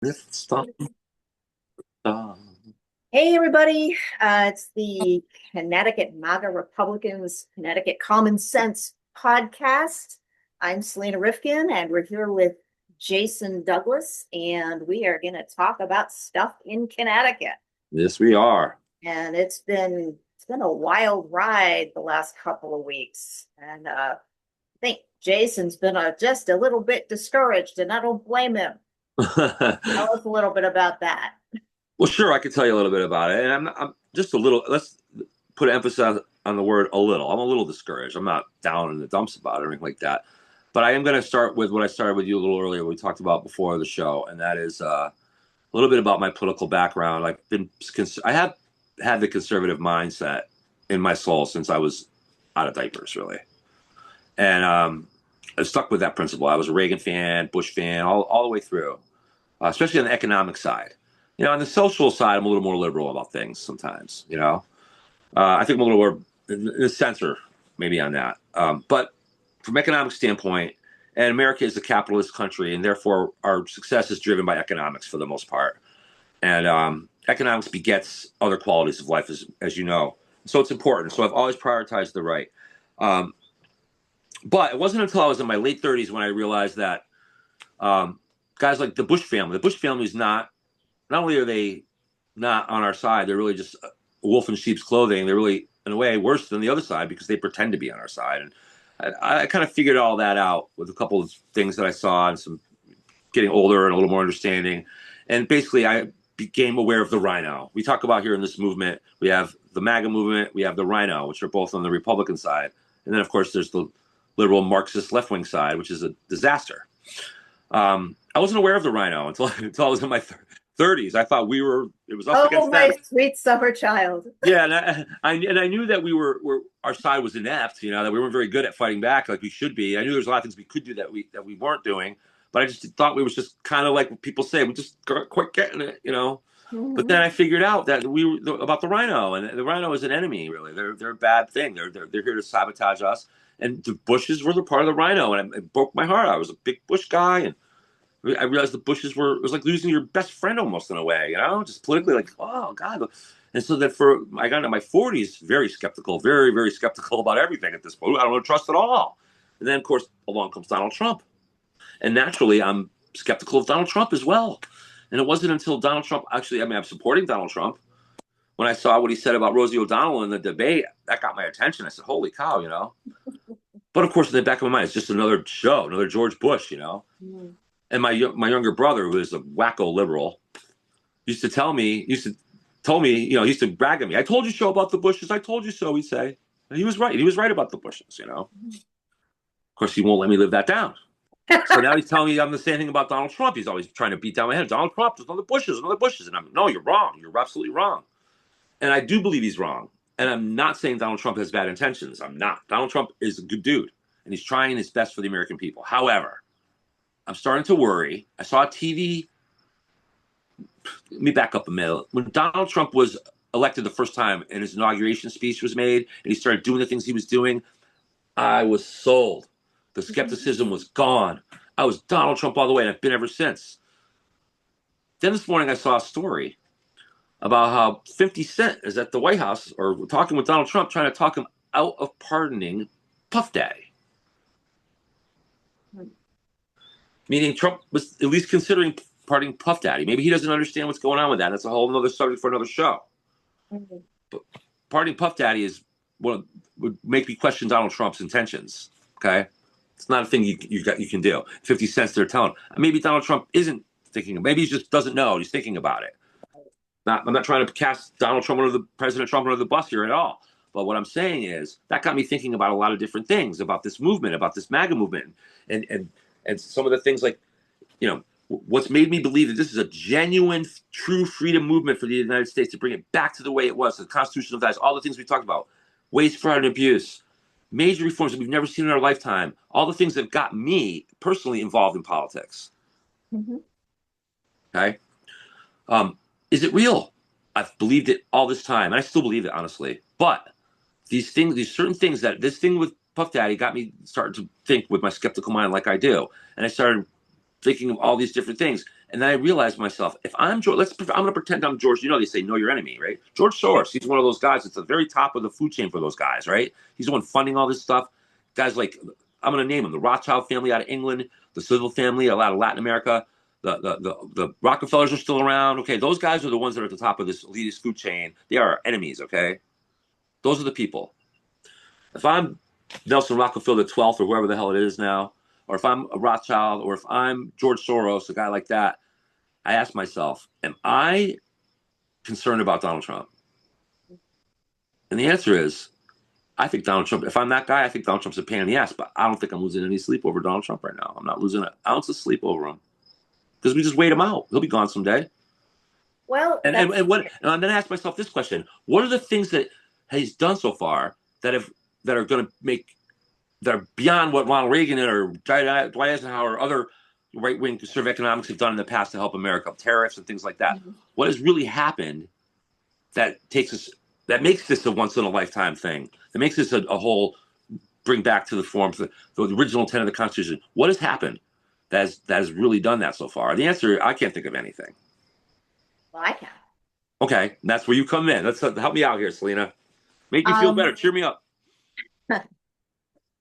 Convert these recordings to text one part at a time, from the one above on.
Let's stop. Hey, everybody. It's the Connecticut MAGA Republicans Connecticut Common Sense podcast. I'm Selena Rifkin, and we're here with Jason Douglas, and we are going to talk about stuff in Connecticut. Yes, we are. And it's been a wild ride the last couple of weeks, and I think Jason's been just a little bit discouraged, and I don't blame him. Tell us a little bit about that. Well, sure, I could tell you a little bit about it, and I'm just a little. Let's put emphasis on the word "a little." I'm a little discouraged. I'm not down in the dumps about it or anything like that, but I am going to start with what I started with you a little earlier. We talked about before the show, and that is a little bit about my political background. I have had the conservative mindset in my soul since I was out of diapers, really, and I stuck with that principle. I was a Reagan fan, Bush fan, all the way through. Especially on the economic side. On the social side, I'm a little more liberal about things sometimes. I think I'm a little more in a censor maybe on that. But from economic standpoint, and America is a capitalist country, and therefore our success is driven by economics for the most part. And economics begets other qualities of life, as you know. So it's important. So I've always prioritized the right. Um, but it wasn't until I was in my late 30s when I realized that guys like the Bush family is not only are they not on our side, they're really just a wolf in sheep's clothing. They're really, in a way, worse than the other side because they pretend to be on our side. And I kind of figured all that out with a couple of things that I saw and some getting older and a little more understanding. And basically, I became aware of the rhino. We talk about here in this movement, we have the MAGA movement, we have the rhino, which are both on the Republican side. And then, of course, there's the liberal Marxist left wing side, which is a disaster. I wasn't aware of the rhino until I was in my 30s. I thought it was us Oh, against my them. sweet summer child. Yeah, and I knew that our side was inept. That we weren't very good at fighting back like we should be. I knew there was a lot of things we could do that we weren't doing, but I just thought we was just kind of like what people say. We just quite getting it. But then Mhm. I figured out that we were about the rhino, and the rhino is an enemy. Really, they're a bad thing. They're here to sabotage us. And the Bushes were the part of the rhino, and it broke my heart. I was a big Bush guy, and I realized the Bushes it was like losing your best friend almost in a way, just politically, like, oh God. And so that I got into my 40s, very skeptical, very, very skeptical about everything at this point. I don't trust at all. And then, of course, along comes Donald Trump. And naturally, I'm skeptical of Donald Trump as well. And it wasn't until Donald Trump I'm supporting Donald Trump. When I saw what he said about Rosie O'Donnell in the debate, that got my attention. I said, holy cow. But of course, in the back of my mind, it's just another show, another George Bush. Mhm. And my younger brother, who is a wacko liberal, used to told me, he used to brag at me. I told you so about the Bushes. I told you so. He'd say, and he was right. He was right about the Bushes. Of course, he won't let me live that down. So now he's telling me I'm the same thing about Donald Trump. He's always trying to beat down my head. Donald Trump, there's another Bushes, and I'm no, you're wrong. You're absolutely wrong. And I do believe he's wrong. And I'm not saying Donald Trump has bad intentions. I'm not. Donald Trump is a good dude, and he's trying his best for the American people. However, I'm starting to worry. I saw a TV. Let me back up a minute. When Donald Trump was elected the first time and his inauguration speech was made and he started doing the things he was doing, I was sold. The skepticism was gone. I was Donald Trump all the way, and I've been ever since. Then this morning I saw a story about how 50 Cent is at the White House or talking with Donald Trump, trying to talk him out of pardoning Puff Daddy. Meaning Trump was at least considering pardoning Puff Daddy. Maybe he doesn't understand what's going on with that. That's a whole other subject for another show. Mhm. But pardoning Puff Daddy would make me question Donald Trump's intentions. Okay, it's not a thing you can do. 50 cents they're telling. Maybe Donald Trump isn't thinking. Maybe he just doesn't know. He's thinking about it. I'm not trying to cast President Trump under the bus here at all. But what I'm saying is that got me thinking about a lot of different things about this movement, about this MAGA movement, and and and some of the things like what's made me believe that this is a genuine, true freedom movement for the United States to bring it back to the way it was, the constitutional values, all the things we talked about, waste, fraud, and abuse, major reforms that we've never seen in our lifetime, all the things that got me personally involved in politics. Mhm. Okay, um, is it real? I've believed it all this time, and I still believe it honestly. But these certain things that this thing with Puff Daddy got me starting to think with my skeptical mind, like I do, and I started thinking of all these different things. And then I realized myself, if I'm George, I'm going to pretend I'm George. You know, they say, know your enemy, right? George Soros, he's one of those guys. It's the very top of the food chain for those guys, right? He's the one funding all this stuff. Guys like, I'm going to name them, the Rothschild family out of England, the Civil family out of Latin America, the Rockefellers are still around. Okay, those guys are the ones that are at the top of this elitist food chain. They are our enemies, okay? Those are the people. If I'm Nelson Rockefeller the 12th or whoever the hell it is now, or if I'm a Rothschild, or if I'm George Soros, a guy like that, I ask myself, am I concerned about Donald Trump? And the answer is, I think Donald Trump, if I'm that guy, I think Donald Trump's a pain in the ass, but I don't think I'm losing any sleep over Donald Trump right now. I'm not losing an ounce of sleep over him because we just wait him out. He'll be gone someday. Well, and then I ask myself this question: what are the things that he's done so far that are going to make that are beyond what Ronald Reagan or Dwight Eisenhower or other right-wing conservative economics have done in the past to help America, tariffs and things like that? Mm-hmm. What has really happened that makes this a once-in-a-lifetime thing, that makes this a whole bring back to the forms, the original intent of the Constitution? What has happened that has really done that so far? The answer, I can't think of anything. Well, I can. Okay, that's where you come in. Let's help me out here, Selena. Make me feel better. Cheer me up.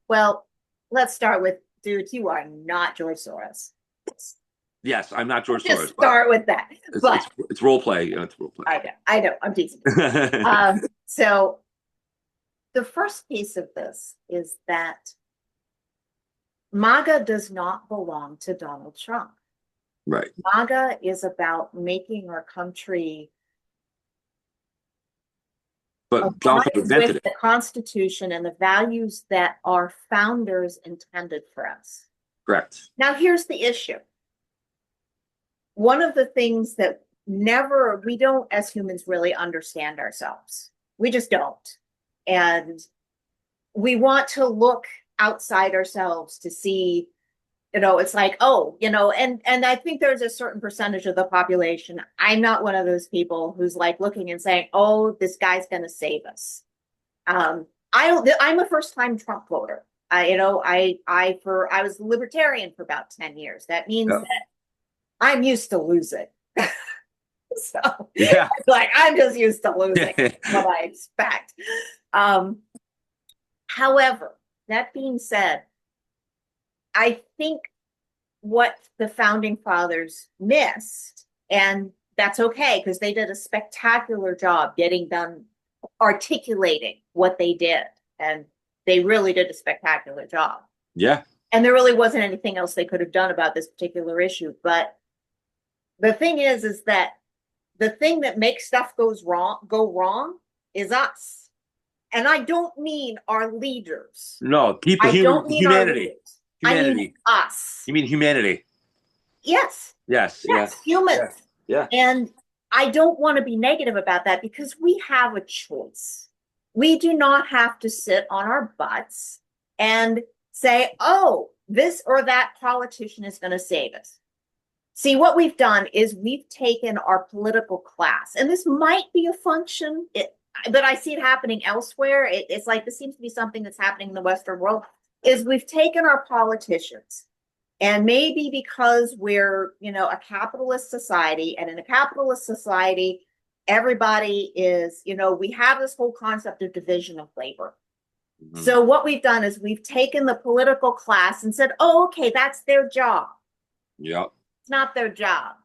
Well, let's start with, dude, you are not George Soros. Yes, I'm not George Just Soros. Start with that. It's role play. You know, it's role play. I know. I'm teasing. So the first piece of this is that MAGA does not belong to Donald Trump. Right. MAGA is about making our country aligned with the Constitution and the values that our founders intended for us. Correct. Now, here's the issue. One of the things that we don't as humans really understand ourselves. We just don't. And we want to look outside ourselves to see, it's like, and I think there's a certain percentage of the population. I'm not one of those people who's like looking and saying, oh, this guy's going to save us. I'm a first-time Trump voter. I was libertarian for about 10 years. That means that I'm used to losing. So yeah, like I'm just used to losing. What I expect. However, that being said, I think what the founding fathers missed, and that's okay because they did a spectacular job getting done articulating what they did, and they really did a spectacular job. Yeah. And there really wasn't anything else they could have done about this particular issue. But the thing is that the thing that makes stuff go wrong is us. And I don't mean our leaders. No, people, humanity. I mean us. You mean humanity? Yes. Yes. Humans. Yeah. And I don't want to be negative about that because we have a choice. We do not have to sit on our butts and say, oh, this or that politician is going to save us. See, what we've done is we've taken our political class, and this might be a function, but I see it happening elsewhere. It's like this seems to be something that's happening in the Western world, is we've taken our politicians, and maybe because we're, a capitalist society, and in a capitalist society, everybody is, we have this whole concept of division of labor. Mm-hmm. So what we've done is we've taken the political class and said, oh, okay, that's their job. Yep. It's not their job.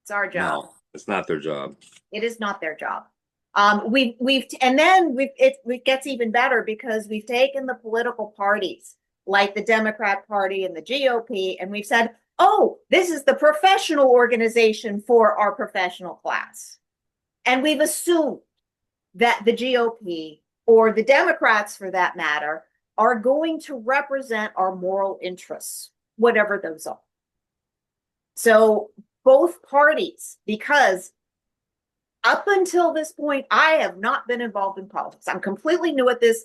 It's our job. No, it's not their job. It is not their job. It gets even better because we've taken the political parties like the Democrat Party and the GOP, and we've said, oh, this is the professional organization for our professional class. And we've assumed that the GOP or the Democrats, for that matter, are going to represent our moral interests, whatever those are. So both parties, because up until this point, I have not been involved in politics. I'm completely new at this.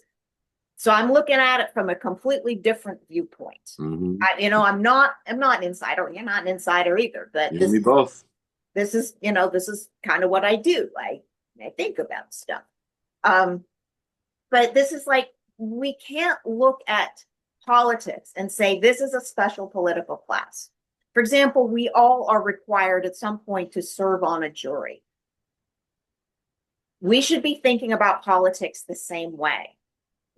So I'm looking at it from a completely different viewpoint. Mm-hmm. I'm not an insider. You're not an insider either, but me both. This is kind of what I do. I think about stuff. But this is like, we can't look at politics and say, this is a special political class. For example, we all are required at some point to serve on a jury. We should be thinking about politics the same way.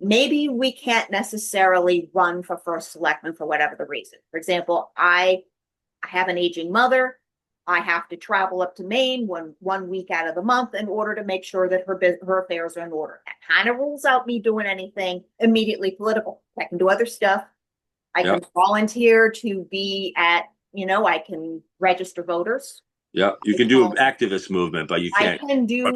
Maybe we can't necessarily run for first selectman for whatever the reason. For example, I have an aging mother. I have to travel up to Maine one week out of the month in order to make sure that her affairs are in order. That kind of rules out me doing anything immediately political. I can do other stuff. I can volunteer to be at, I can register voters. Yeah, you can do activist movement, but you can't. I can do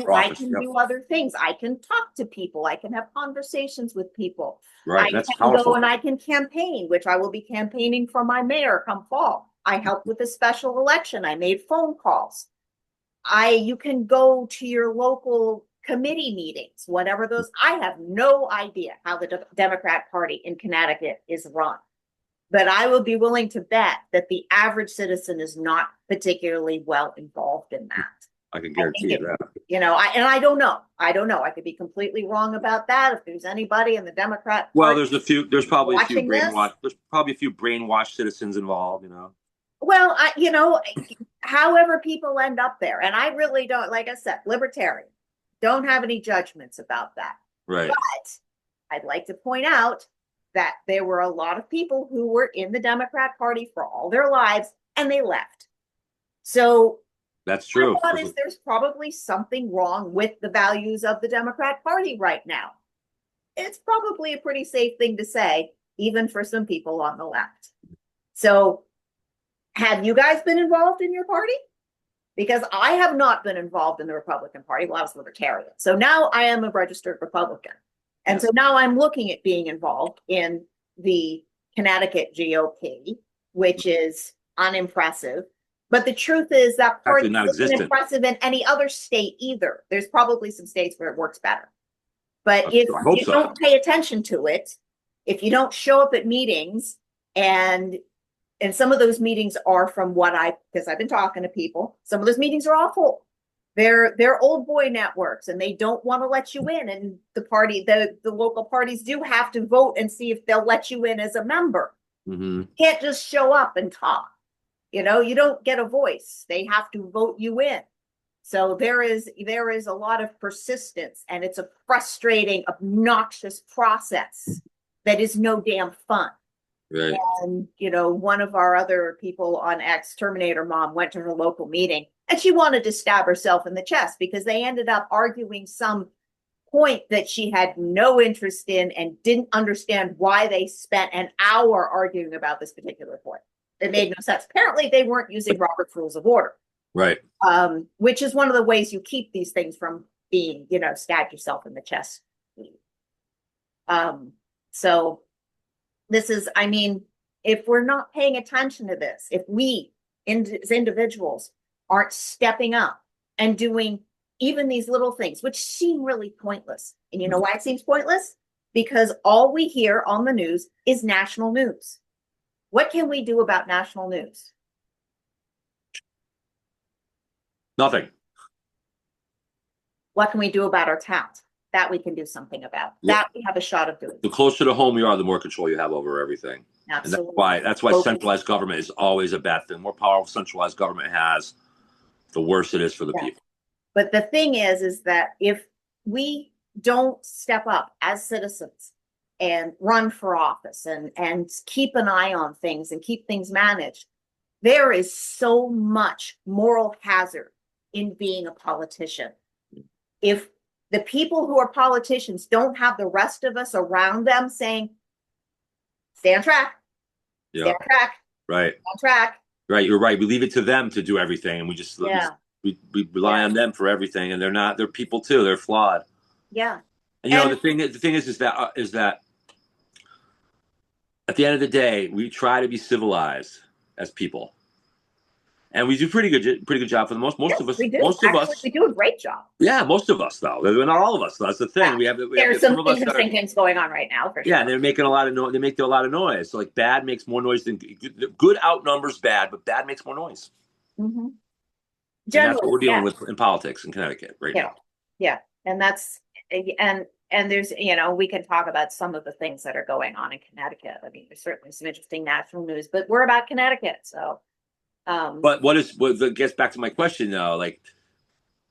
other things. I can talk to people. I can have conversations with people. Right, that's powerful. Go and I can campaign, which I will be campaigning for my mayor come fall. I helped with a special election. I made phone calls. You can go to your local committee meetings, whatever those. I have no idea how the Democrat Party in Connecticut is run. But I will be willing to bet that the average citizen is not particularly well involved in that. I can guarantee you that. I don't know. I could be completely wrong about that. If there's anybody in the Democrat Party there's probably a few brainwashed citizens involved, Well, however people end up there. And I really don't, like I said, libertarian, don't have any judgments about that. Right. But I'd like to point out that there were a lot of people who were in the Democrat Party for all their lives and they left. So that's true. My thought is there's probably something wrong with the values of the Democrat Party right now. It's probably a pretty safe thing to say, even for some people on the left. So have you guys been involved in your party? Because I have not been involved in the Republican Party. Well, I was libertarian. So now I am a registered Republican. And so now I'm looking at being involved in the Connecticut GOP, which is unimpressive. But the truth is that party isn't impressive in any other state either. There's probably some states where it works better. But if you don't pay attention to it, if you don't show up at meetings, and some of those meetings are from because I've been talking to people, some of those meetings are awful. They're old boy networks and they don't want to let you in. And the local parties do have to vote and see if they'll let you in as a member. Mm-hmm. You can't just show up and talk. You don't get a voice. They have to vote you in. So there is a lot of persistence, and it's a frustrating, obnoxious process that is no damn fun. Right. And, one of our other people on X, Terminator Mom, went to her local meeting and she wanted to stab herself in the chest because they ended up arguing some point that she had no interest in and didn't understand why they spent an hour arguing about this particular point. It made no sense. Apparently, they weren't using Robert's Rules of Order. Right. Which is one of the ways you keep these things from being, stab yourself in the chest. So this is, if we're not paying attention to this, if we as individuals aren't stepping up and doing even these little things, which seem really pointless. And you know why it seems pointless? Because all we hear on the news is national news. What can we do about national news? Nothing. What can we do about our towns? That we can do something about. Yeah. That we have a shot of doing. The closer to home you are, the more control you have over everything. Absolutely. And that's why centralized government is always a bad thing. The more powerful centralized government has, the worse it is for the people. But the thing is that if we don't step up as citizens and run for office and keep an eye on things and keep things managed, there is so much moral hazard in being a politician. If the people who are politicians don't have the rest of us around them saying, stay on track, stay on track, right, on track. Right, you're right. We leave it to them to do everything, and we just we rely on them for everything, and they're people too. They're flawed. Yeah. And the thing is that at the end of the day, we try to be civilized as people, and we do pretty good job for the most of us. We do. Most of us, we do a great job. Yeah, most of us though. Not all of us. Though. That's the thing. Yeah. There's some interesting things going on right now. For sure. Yeah, and they're making a lot of noise. They make a lot of noise. So like bad makes more noise than good. Outnumbers bad, but bad makes more noise. Mm-hmm. Generally, that's what we're dealing with in politics in Connecticut right now. Yeah, and that's and there's we can talk about some of the things that are going on in Connecticut. I mean, there's certainly some interesting national news, but we're about Connecticut, so But what that gets back to my question though, like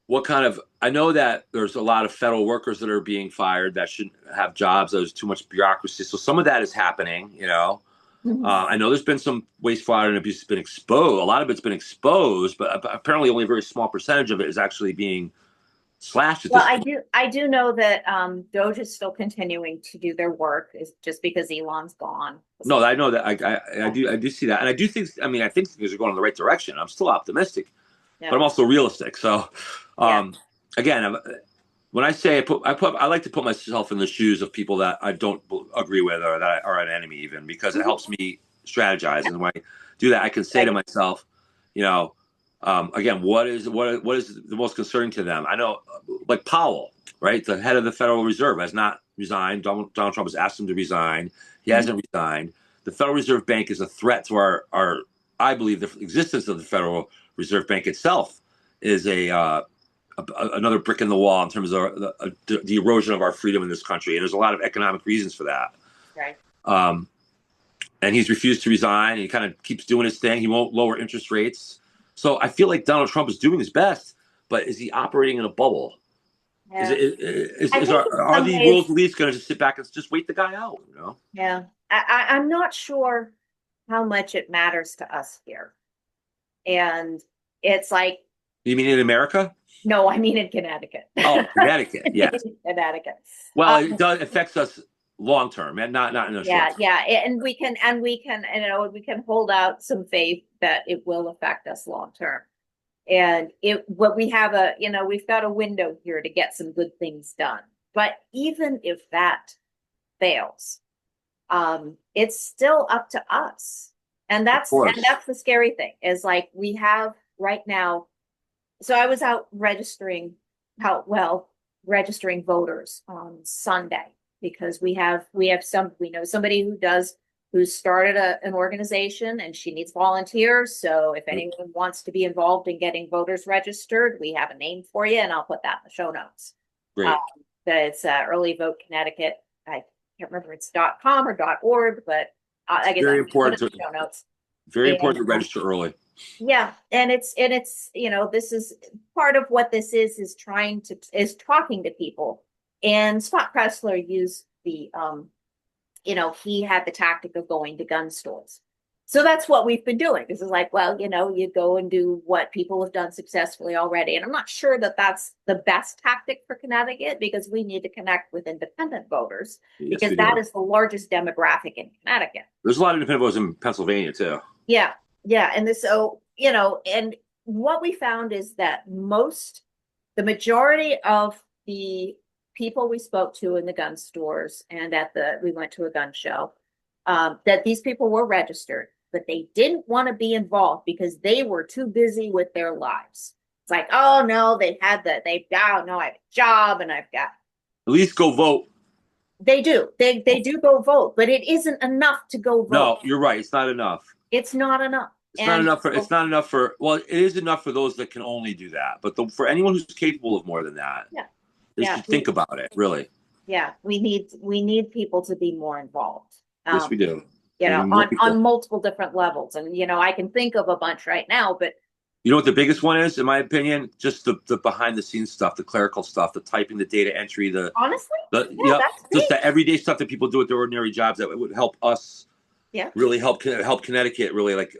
what kind of, I know that there's a lot of federal workers that are being fired that shouldn't have jobs. There's too much bureaucracy. So some of that is happening, you know. Mhm. I know there's been some waste, fraud, and abuse that's been exposed. A lot of it's been exposed, but apparently only a very small percentage of it is actually being slashed at Well, this point. I do know that Doge is still continuing to do their work, is just because Elon's gone. No, I know that Yeah, I do see that, and I do think. I mean, I think things are going in the right direction. I'm still optimistic, but yeah, I'm also realistic. So, yeah. um, again, when I say I like to put myself in the shoes of people that I don't agree with or that are an enemy, even because it Mhm. helps me strategize. And when I do that, I can say to Right. myself, you know, again, what is the most concerning to them? I know, like Powell, right, the head of the Federal Reserve, has not resigned. Donald Trump has asked him to resign. He Mhm. hasn't resigned. The Federal Reserve Bank is a threat to our. I believe the existence of the Federal Reserve Bank itself is another brick in the wall in terms of the erosion of our freedom in this country. And there's a lot of economic reasons for that. Right. Um, and he's refused to resign. He kind of keeps doing his thing. He won't lower interest rates. So I feel like Donald Trump is doing his best, but is he operating in a bubble? Is Yeah. it I think in are some the ways, world's elites going to just sit back and just wait the guy out? You know? yeah. I'm not sure how much it matters to us here. And it's like, You mean in America? no, I mean in Connecticut. Oh, Connecticut. Yes. In Connecticut. Well, Um, it does affects us long term, and not in the short yeah, term. yeah. And we can, we can hold out some faith that it will affect us long term. And what we have we've got a window here to get some good things done. But even if that fails, it's still up to us. And Of course. that's the scary thing is like we have right now. So I was out registering voters on Sunday because we know somebody who started an organization and she needs volunteers. So if anyone wants to be involved in getting voters registered, we have a name for you, and I'll put that in the show notes. Um, Great. that it's Early Vote Connecticut. I can't remember if it's .com or .org, but It's I guess very I'll put important it in to the show notes. very And important to register early. yeah, and it's this is part of what this is talking to people. And Scott Pressler used he had the tactic of going to gun stores. So that's what we've been doing. This is like, well, you go and do what people have done successfully already. And I'm not sure that that's the best tactic for Connecticut because we need to connect with independent voters Yes, because we that do. is the largest demographic in Connecticut. There's a lot of independent voters in Pennsylvania too. Yeah, yeah, and what we found is that the majority of the people we spoke to in the gun stores and we went to a gun show, that these people were registered, but they didn't want to be involved because they were too busy with their lives. It's like, oh no, oh no, I have a job and I've got. At least go vote. They do, they do go vote, but it isn't enough to go vote. No, you're right. It's not enough. It's not enough. It's not And enough for. It's so, not enough for. Well, it is enough for those that can only do that. But for anyone who's capable of more than that, yeah, they yeah, should think about it. Really. yeah, we need people to be more involved. Yes, we Um, do. We need more on people. multiple different levels. And I can think of a bunch right now, but You know what the biggest one is, in my opinion? Just the behind the scenes stuff, the clerical stuff, the typing, the data entry, honestly, yeah, yep, that's just big. the everyday stuff that people do with their ordinary jobs that would help us Yeah. really help Connecticut really like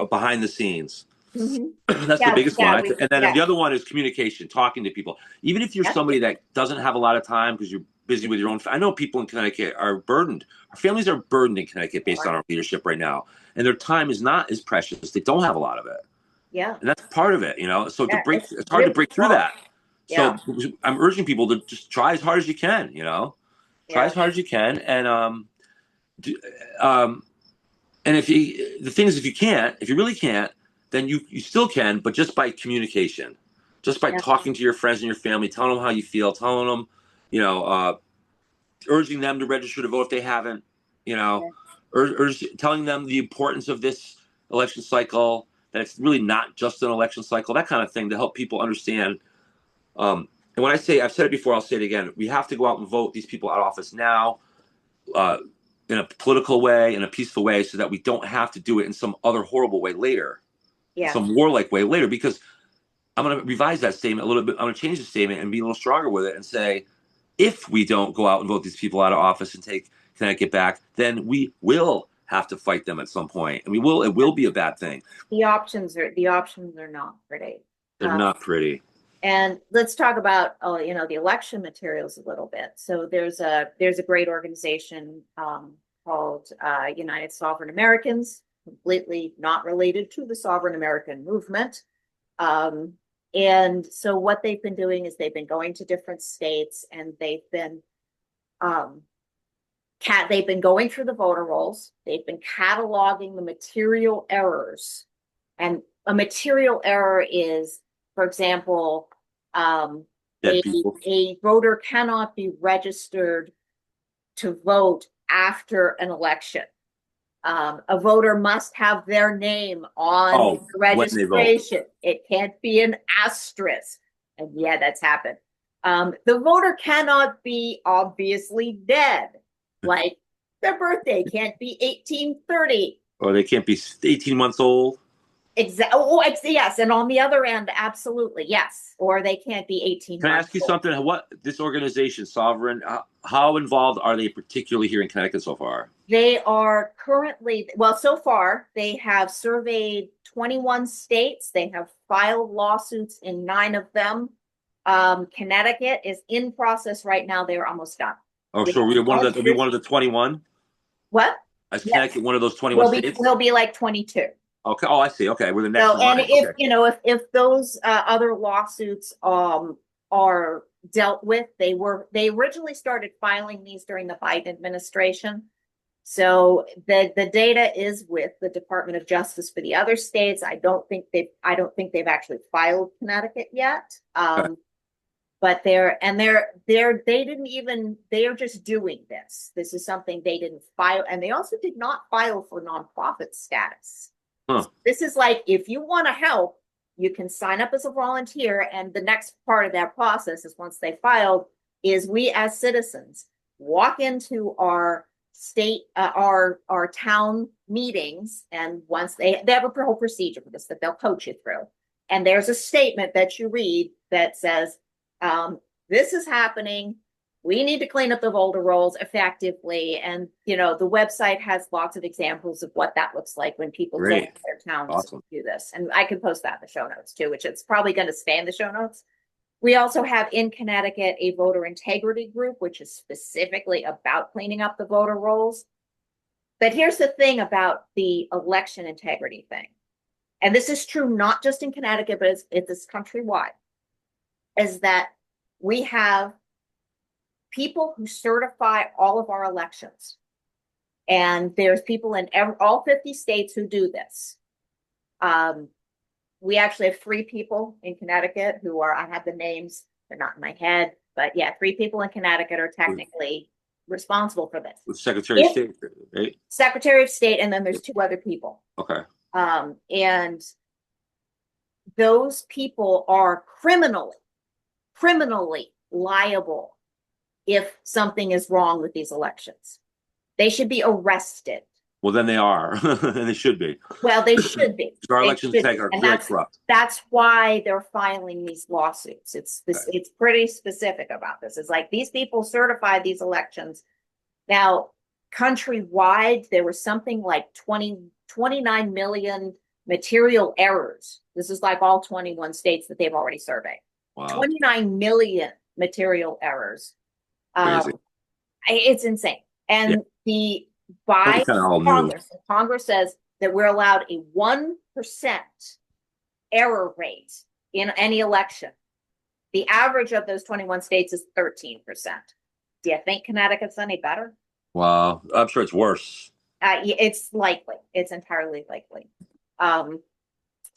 behind the scenes. Hmm. That's the Yeah, biggest yeah, one. And then yeah, the other one is communication, talking to people. Even if you're yeah, somebody that doesn't have a lot of time because you're busy with your own. I know people in Connecticut are burdened. Our families are burdened in Connecticut based on our leadership right now, and their time is not as precious. They don't have a lot of it, yeah, and that's part of it. So yeah. It's it's hard to really break through tough. that. Yeah, So I'm urging people to just try as hard as you can. Try yeah, as hard as you can, and do, um, and the thing is, if you really can't, then you still can, but just by communication, just by yeah, talking to your friends and your family, telling them how you feel, telling them, you know, urging them to register to vote if they haven't, you know, yeah, telling them the importance of this election cycle, that it's really not just an election cycle, that kind of thing to help people understand. And when I say, I've said it before, I'll say it again, we have to go out and vote these people out of office now. Uh, in a political way, in a peaceful way, so that we don't have to do it in some other horrible way later. Yeah. some warlike way later, because I'm going to revise that statement a little bit. I'm going to change the statement and be a little stronger with it and say, if we don't go out and vote these people out of office and take Connecticut back, then we will have to fight them at some point, and it will be a bad thing. The options are not pretty. They're not pretty. And let's talk about the election materials a little bit. So there's a great organization called United Sovereign Americans, completely not related to the Sovereign American movement. And so what they've been doing is they've been going to different states, and they've been going through the voter rolls. They've been cataloging the material errors. And a material error is, for example, a voter cannot be registered to vote after an election. A voter must have their name on the registration. It can't be an asterisk. And yeah, that's happened. The voter cannot be obviously dead. Like their birthday can't be 1830. Or they can't be 18 months old. Exactly. Yes. And on the other end, absolutely. Yes. Or they can't be 18 Can I months ask you old. something? What this organization, Sovereign, how involved are they particularly here in Connecticut so far? They are currently, well, so far, they have surveyed 21 states. They have filed lawsuits in 9 of them. Connecticut is in process right now. They're almost done. Oh, so we're one of the 21? What? Is Connecticut one of those 21 states? We'll be like 22. Okay. Oh, I see. Okay, we're the next one. And Okay. if those other lawsuits are dealt with, they originally started filing these during the Biden administration. So the data is with the Department of Justice for the other states. I don't think they've actually filed Connecticut yet. Okay. But they're just doing this. This is something they didn't file, and they also did not file for nonprofit status. Huh. So this is like, if you want to help, you can sign up as a volunteer, and the next part of that process is, once they filed, is we as citizens walk into our state, our town meetings, and once they have a whole procedure for this that they'll coach you through, and there's a statement that you read that says, this is happening. We need to clean up the voter rolls effectively. And, the website has lots of examples of what that looks like when people go to their towns to do this. And I can post that in the show notes too, which it's probably going to stay in the show notes. We also have in Connecticut a voter integrity group, which is specifically about cleaning up the voter rolls. But here's the thing about the election integrity thing. And this is true not just in Connecticut, but it's countrywide, is that we have people who certify all of our elections. And there's people in all 50 states who do this. We actually have 3 people in Connecticut who are, I have the names, they're not in my head, but yeah, 3 people in Connecticut are technically responsible for this. With Secretary of State, right? Secretary of State, and then there's 2 other people. Okay. And those people are criminally liable if something is wrong with these elections. They should be arrested. Well, then they are, and they should be. Well, they should be. Our elections are very corrupt. That's why they're filing these lawsuits. It's pretty specific about this. It's like, these people certified these elections. Now, countrywide, there was something like 29 million material errors. This is like all 21 states that they've already surveyed. Wow. 29 million material errors. Crazy. It's insane. And by Congress says that we're allowed a 1% error rate in any election. The average of those 21 states is 13%. Do you think Connecticut's any better? Wow. I'm sure it's worse. It's likely. It's entirely likely. So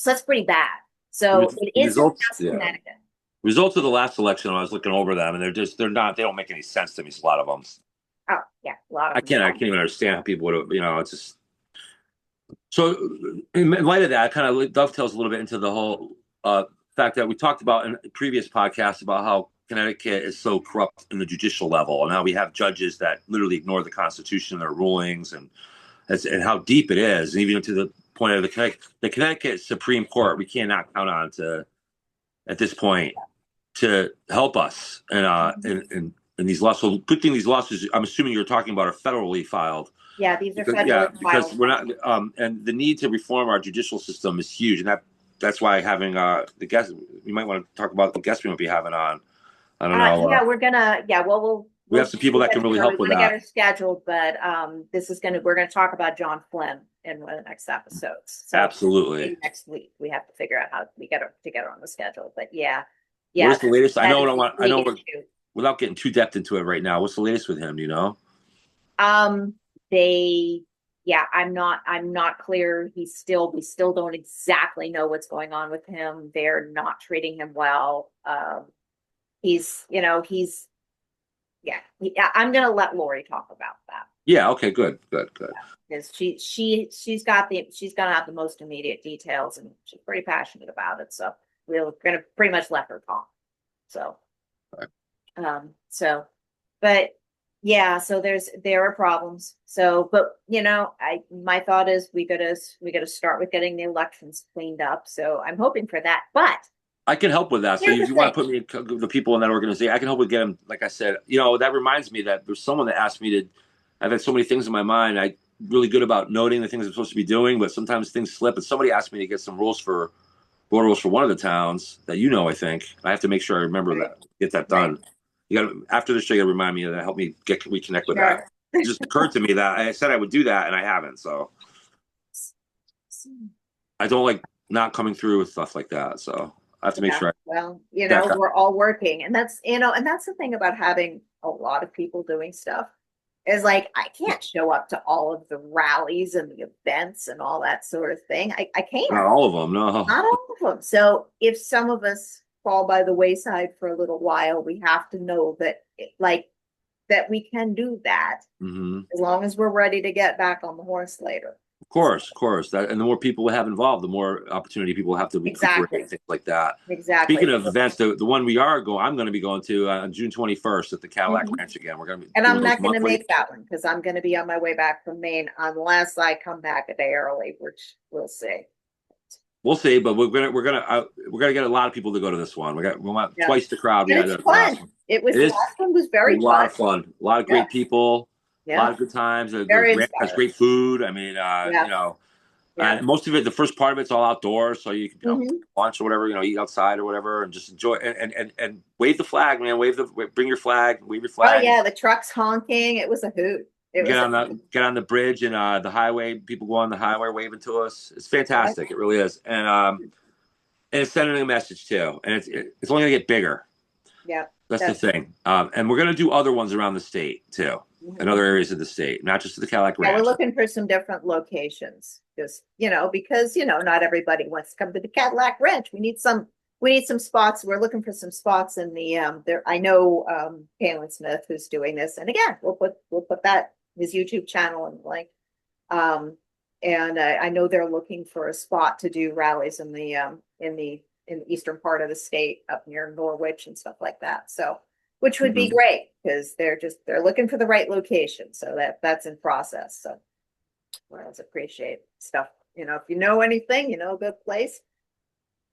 that's pretty bad. So it isn't just Connecticut. Results of the last election, I was looking over them, and they don't make any sense to me, a lot of them. Oh, yeah, a lot of them. I can't even understand how people would, it's just. So in light of that, it kind of dovetails a little bit into the whole fact that we talked about in previous podcasts about how Connecticut is so corrupt in the judicial level, and how we have judges that literally ignore the Constitution and their rulings, and how deep it is, and even to the point of the Connecticut Supreme Court, we cannot count on at this point to help us in these lawsuits. So good thing these lawsuits, I'm assuming you're talking about, are federally filed. Yeah, these are federally because filed. we're not, and the need to reform our judicial system is huge, and that's why having the guest, we might want to talk about the guest we might be having on. I don't know. Yeah, we're gonna. Yeah, well, we have some people that can really help with that. We want to get her scheduled, but we're gonna talk about John Flynn in one of the next episodes. So absolutely. Next week we have to figure out how we get her together on the schedule. But yeah. What's the latest? I know. Without getting too depth into it right now, what's the latest with him? Do you know? I'm not clear. We still don't exactly know what's going on with him. They're not treating him well. I'm going to let Lori talk about that. Yeah. Okay. Good. Because she's gonna have the most immediate details, and she's pretty passionate about it. So we're going to pretty much let her talk. So, right. But yeah, so there are problems. So, but my thought is we gotta start with getting the elections cleaned up. So I'm hoping for that. But I can help with that. So if you want to put me the people in that organization, I can help with getting. Like I said, that reminds me that there's someone that asked me to. I've had so many things in my mind. I'm really good about noting the things I'm supposed to be doing, but sometimes things slip. And somebody asked me to get some board rules for one of the towns that I think I have to make sure I remember that, get that done. Right. You got to, after the show, you got to remind me of that. Help me reconnect with that. It just occurred to me that I said I would do that, and I haven't. So I don't like not coming through with stuff like that. So I have to make sure. We're all working, and that's the thing about having a lot of people doing stuff is like I can't show up to all of the rallies and the events and all that sort of thing. I can't. Not all of them, no. Not all of them. So if some of us fall by the wayside for a little while, we have to know that that we can do that as long as we're ready to get back on the horse later. Of course. That, and the more people we have involved, the more opportunity people have to recuperate, things like that. Exactly. Speaking of events, the one I'm going to be going to on June 21st at the Cadillac Ranch again. We're going to be, and I'm not going to make that one because I'm going to be on my way back from Maine unless I come back a day early, which we'll see. We'll see, but we're gonna get a lot of people to go to this one. We want twice the crowd. It's fun. The last one was very fun. A lot of fun. A lot of great people. A lot of good times. The ranch has great food. I mean, and most of it, the first part of it's all outdoors, so you can lunch or whatever, eat outside or whatever, and just enjoy and wave the flag, man. Bring your flag, wave your flag. Oh yeah, the trucks honking. It was a hoot. Get on the bridge and the highway. People go on the highway waving to us. It's fantastic. It really is, and it's sending a message too. And it's only gonna get bigger. Yeah, that's the thing. And we're gonna do other ones around the state too, in other areas of the state, not just the Cadillac Ranch. We're looking for some different locations, just because not everybody wants to come to the Cadillac Ranch. We need some spots. We're looking for some spots in the there. I know Palin Smith who's doing this, and again, we'll put that. His YouTube channel and and I know they're looking for a spot to do rallies in the eastern part of the state up near Norwich and stuff like that. So, which would be great because they're looking for the right location. So that's in process. So, I always appreciate stuff. If you know anything, a good place.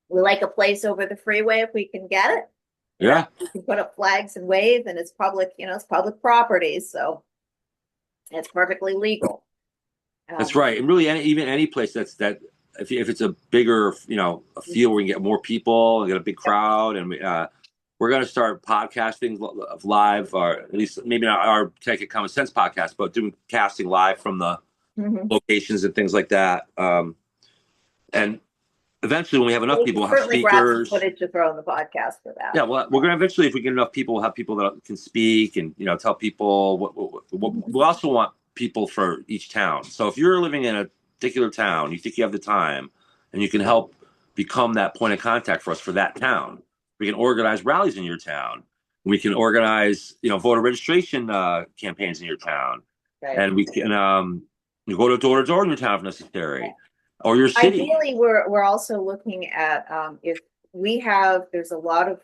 We like a place over the freeway if we can get it. Yeah, we can put up flags and wave, and it's public. It's public property, so. It's perfectly legal. That's right. And really, any place if it's a bigger, a field where we can get more people and get a big crowd, and we're going to start podcasting live, or at least maybe not our Connecticut Common Sense podcast, but doing casting live from the locations and things like that. And eventually, when we have enough people, we'll have speakers. Footage to throw in the podcast for that. Yeah, well, we're going to eventually, if we get enough people, have people that can speak and tell people what we also want people for each town. So if you're living in a particular town, you think you have the time, and you can help become that point of contact for us for that town. We can organize rallies in your town. We can organize voter registration campaigns in your town, and we can go door to door in your town if necessary. Or your city. Ideally, we're also looking at if we have. There's a lot of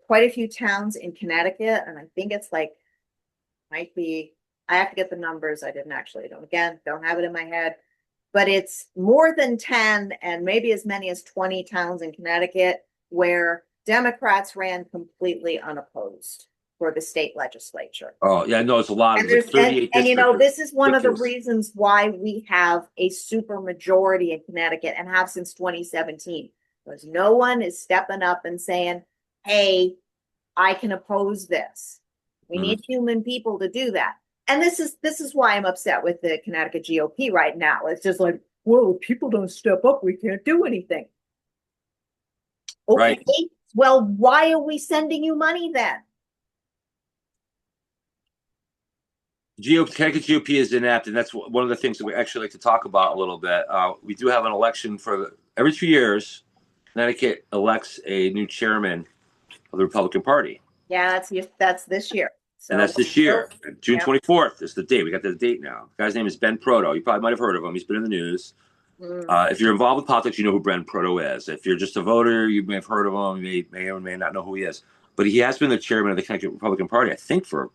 quite a few towns in Connecticut, and I think it's might be. I have to get the numbers. I don't have it in my head. but it's more than 10 and maybe as many as 20 towns in Connecticut where Democrats ran completely unopposed for the state legislature. Oh, yeah, no, it's a lot. And It's like 38 and you know, districts. this is one of the Ridiculous. reasons why we have a super majority in Connecticut and have since 2017, because no one is stepping up and saying, hey, I can oppose this. We need human people to do that. And this is why I'm upset with the Connecticut GOP right now. It's just like, well, if people don't step up, we can't do anything. Okay, Right. well, why are we sending you money then? Connecticut GOP is inept, and that's one of the things that we actually like to talk about a little bit. We do have an election every 2 years. Connecticut elects a new chairman of the Republican Party. Yeah, that's this year. So, and that's this year. June 24th is the date. We got the date now. The guy's name is Ben Proto. You probably might have heard of him. He's been in the news. If you're involved with politics, you know who Ben Proto is. If you're just a voter, you may have heard of him. You may or may not know who he is. But he has been the chairman of the Connecticut Republican Party, I think, for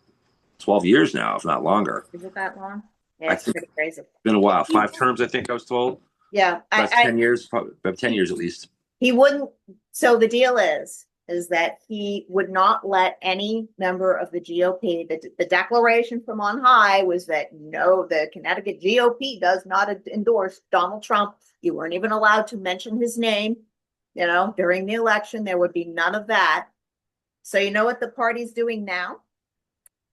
12 years now, if not longer. Is it that long? Yeah, it's pretty crazy. It's been a while. 5 terms, I think I was told. Yeah. That's 10 years, probably 10 years at least. He wouldn't. So the deal is that he would not let any member of the GOP, the declaration from on high was that no, the Connecticut GOP does not endorse Donald Trump. You weren't even allowed to mention his name, during the election. There would be none of that. So you know what the party's doing now?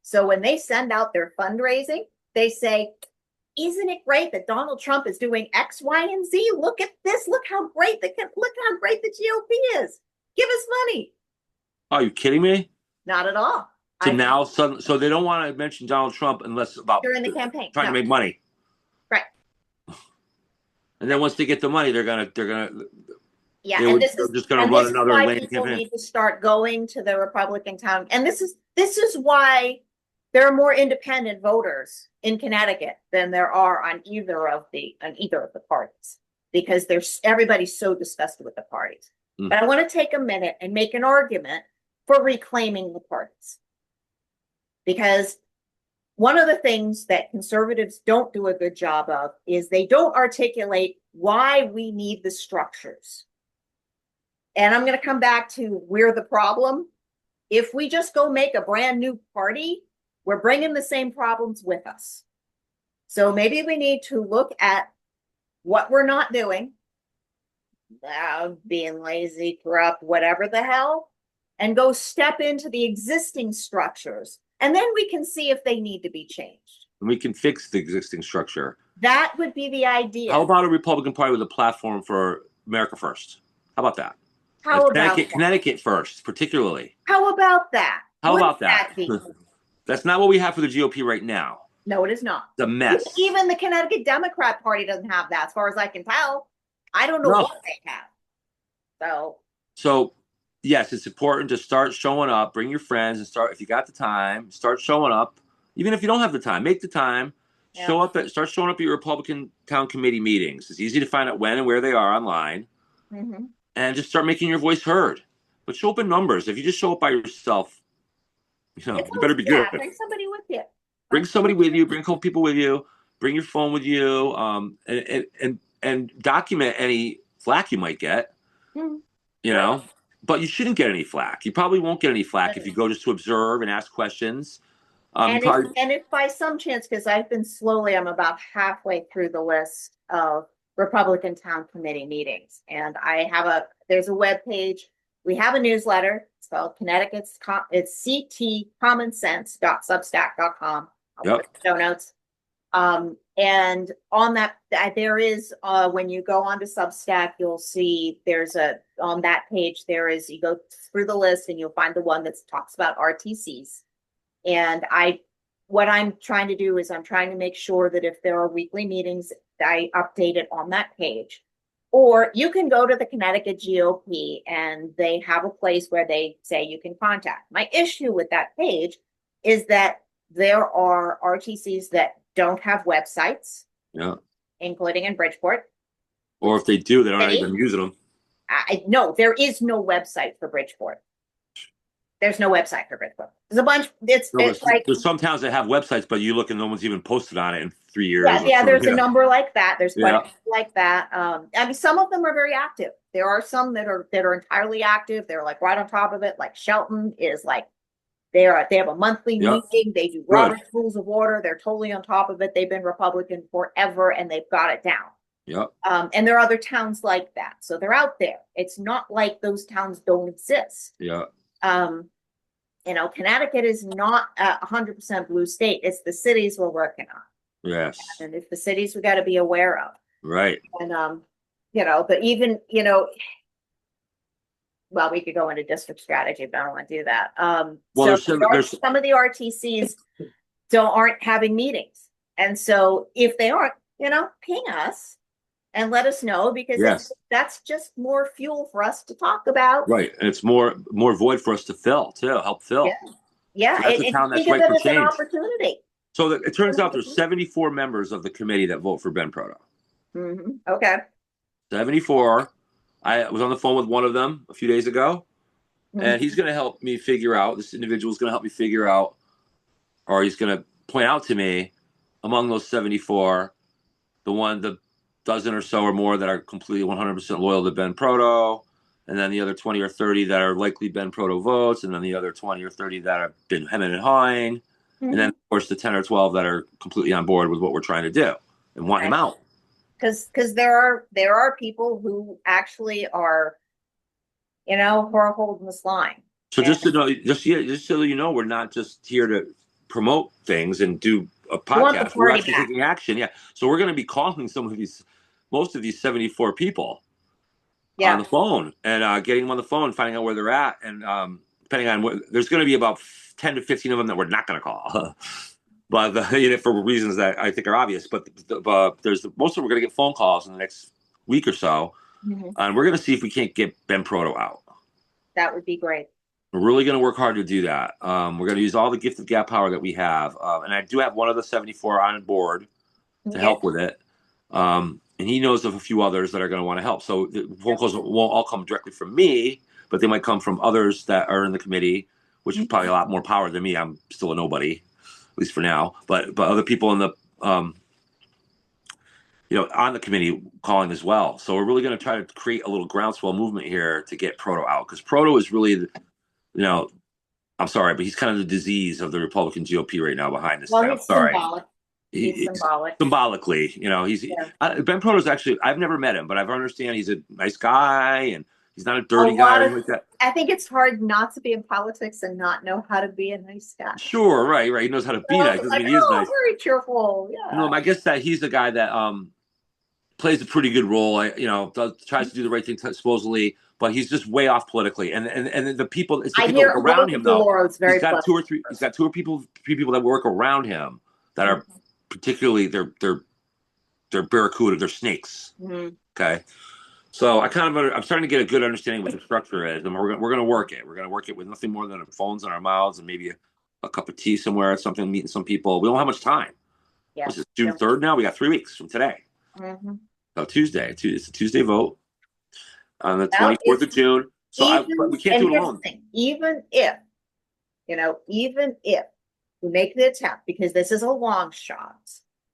So when they send out their fundraising, they say, isn't it great that Donald Trump is doing X, Y, and Z? Look at this. Look how great the GOP is. Give us money. Are you kidding me? Not at all. So they don't want to mention Donald Trump unless about during the campaign, trying to make money. Right. And then once they get the money, they're gonna and they're just gonna run another lame people campaign. Need to start going to the Republican town, and this is why there are more independent voters in Connecticut than there are on either of the parties, because everybody's so disgusted with the parties. But I want to take a minute and make an argument for reclaiming the parties. Because one of the things that conservatives don't do a good job of is they don't articulate why we need the structures. And I'm going to come back to we're the problem. If we just go make a brand new party, we're bringing the same problems with us. So maybe we need to look at what we're not doing, being lazy, corrupt, whatever the hell, and go step into the existing structures. And then we can see if they need to be changed. And we can fix the existing structure. That would be the idea. How about a Republican Party with a platform for America First? How about that? How about that? Connecticut First, particularly. How about that? How about that? That's not what we have for the GOP right now. No, it is not. It's a mess. Even the Connecticut Democrat Party doesn't have that, as far as I can tell. I don't know what they have. So, yes, it's important to start showing up, bring your friends, and if you got the time, start showing up. Even if you don't have the time, make the time. Yeah. Start showing up at your Republican town committee meetings. It's easy to find out when and where they are online. And just start making your voice heard. But show up in numbers. If you just show up by yourself, you better be good. Bring somebody with you. Bring somebody with you. Bring a couple people with you. Bring your phone with you. And document any flack you might get. But you shouldn't get any flack. You probably won't get any flack if you go just to observe and ask questions. And if by some chance, because I'm about halfway through the list of Republican Town Committee meetings, and there's a web page. We have a newsletter. It's called it's ctcommonsense.substack.com. I'll put the show notes. And on that, there is, when you go onto Substack, you'll see on that page, you go through the list and you'll find the one that talks about RTCs. And what I'm trying to do is I'm trying to make sure that if there are weekly meetings, I update it on that page. Or you can go to the Connecticut GOP and they have a place where they say you can contact. My issue with that page is that there are RTCs that don't have websites, including in Bridgeport. Or if they do, they don't even use them. No, there is no website for Bridgeport. There's no website for Ben Proto. There's a bunch. It's No, like there's some towns that have websites, but you look and no one's even posted on it in 3 years. yeah. There's a number like that. There's quite a few like that. I mean, some of them are very active. There are some that are entirely active. They're like right on top of it. Like Shelton is like they have a monthly meeting. They do Robert's Rules of Order. They're totally on top of it. They've been Republican forever and they've got it down. Yep. And there are other towns like that. So they're out there. It's not like those towns don't exist. Yeah. You know, Connecticut is not a 100% blue state. It's the cities we're working on. Yes. And it's the cities we got to be aware of. Right. And, you know, but even, you know, well, we could go into district strategy, but I don't want to do that. Well, so there's some of the RTCs aren't having meetings. And so if they aren't, you know, ping us and let us know, because that's just more fuel for us to talk about. Right. And it's more void for us to fill, too, help fill. Yeah. So that's a town that's right for change. An opportunity. So it turns out there's 74 members of the committee that vote for Ben Proto. Okay. 74. I was on the phone with one of them a few days ago, and he's going to help me figure out, this individual is going to help me figure out, or he's going to point out to me, among those 74, the dozen or so or more that are completely 100% loyal to Ben Proto, and then the other 20 or 30 that are likely Ben Proto votes, and then the other 20 or 30 that have been hemming and hawing, and then, of course, the 10 or 12 that are completely on board with what we're trying to do and want him out. Because there are people who actually are, you know, who are holding this line. So just to know, just so you know, we're not just here to promote things and do a podcast. We're actually taking action. Yeah. So we're going to be calling most of these 74 people on the phone and getting them on the phone, finding out where they're at. And depending on what, there's going to be about 10 to 15 of them that we're not going to call. But you know, for reasons that I think are obvious. But there's most of them, we're going to get phone calls in the next week or so. And we're going to see if we can't get Ben Proto out. That would be great. We're really going to work hard to do that. We're going to use all the gift of gab power that we have. And I do have one of the 74 on board to help with it. And he knows of a few others that are going to want to help. So the phone calls won't all come directly from me, but they might come from others that are in the committee, which is probably a lot more power than me. I'm still a nobody, at least for now. But other people in the you know, on the committee calling as well. So we're really going to try to create a little groundswell movement here to get Proto out, because Proto is really, you know, I'm sorry, but he's kind of the disease of the Republican GOP right now behind this. Well, he's symbolic. He's symbolic. Symbolically, you know, Ben Proto is actually, I've never met him, but I understand he's a nice guy and he's not a dirty guy or anything like that. I think it's hard not to be in politics and not know how to be a nice guy. Sure, right. He knows how to be nice. Like, he is nice. Very cheerful. Yeah. No, I guess that he's the guy that plays a pretty good role. You know, tries to do the right thing supposedly, but he's just way off politically. And the people, it's the people around him though. He's got three people that work around him that are particularly they're barracuda, they're snakes. Okay. So I'm starting to get a good understanding of what the structure is, and we're going to work it. We're going to work it with nothing more than phones in our mouths and maybe a cup of tea somewhere, something, meeting some people. We don't have much time. Yeah. This is June 3rd now. We got 3 weeks from today. So Tuesday. It's a Tuesday vote on the 24th of June. So we can't do it alone. Even if we make the attempt, because this is a long shot.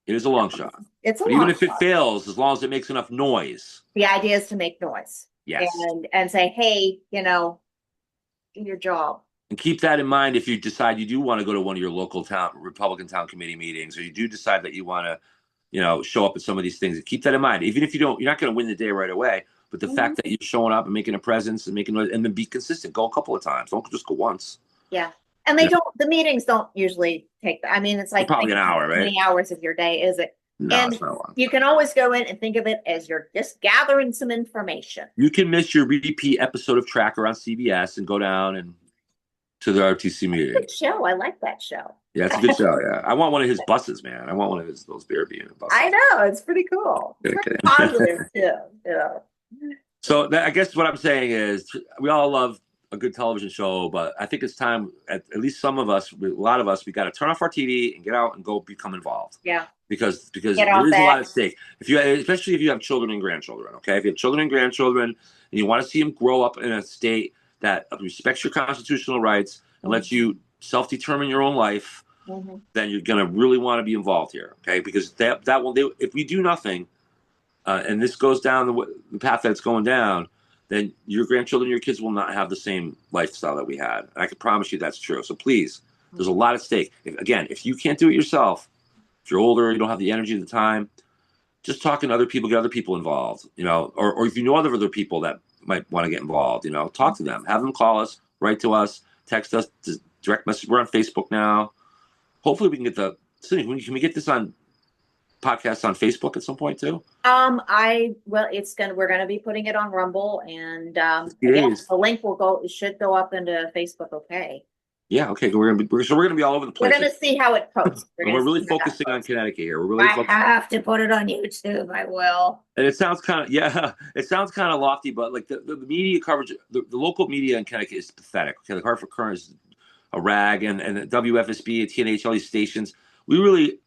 It is a long shot. Even if it fails, as long as it makes enough noise. The idea is to make noise. Yes. And say, hey, you know, do your job. And keep that in mind if you decide you do want to go to one of your local Republican town committee meetings, or you do decide that you want to, you know, show up at some of these things. Keep that in mind. Even if you're not going to win the day right away, but the fact that you're showing up and making a presence and making noise, and then be consistent. Go a couple of times. Don't just go once. Yeah. And the meetings don't usually take, I mean, it's like probably an hour, right? How many hours of your day is it? No, and it's not long. You can always go in and think of it as you're just gathering some information. You can miss your repeat episode of Tracker on CBS and go down and to the RTC meeting. Good show. I like that show. Yeah, it's a good show. Yeah, I want one of his buses, man. I want one of those beer being buses. I know, it's pretty cool. It's pretty positive too. Yeah. So I guess what I'm saying is we all love a good television show, but I think it's time, at least some of us, a lot of us, we got to turn off our TV and get out and go become involved. Yeah. Because there is a lot at stake. Especially if you have children and grandchildren. Okay, if you have children and grandchildren and you want to see them grow up in a state that respects your constitutional rights and lets you self-determine your own life, then you're going to really want to be involved here, okay? Because that will, if we do nothing, and this goes down the path that it's going down, then your grandchildren, your kids will not have the same lifestyle that we had. And I can promise you that's true. So please, there's a lot at stake. If you can't do it yourself, if you're older, you don't have the energy, the time, just talking to other people, get other people involved, or if you know other people that might want to get involved, talk to them, have them call us, write to us, text us, direct message. We're on Facebook now. Hopefully we can get can we get this on podcasts on Facebook at some point too? We're gonna be putting it on Rumble, and the link should go up into Facebook. Okay. Yeah. Okay. We're gonna be all over the place. We're gonna see how it posts. We're really focusing on Connecticut here. I have to put it on YouTube. I will. And it sounds kind of lofty, but like the media coverage, the local media in Connecticut is pathetic. Okay, the Hartford Courant is a rag, and the WFSB and TNH, all these stations. We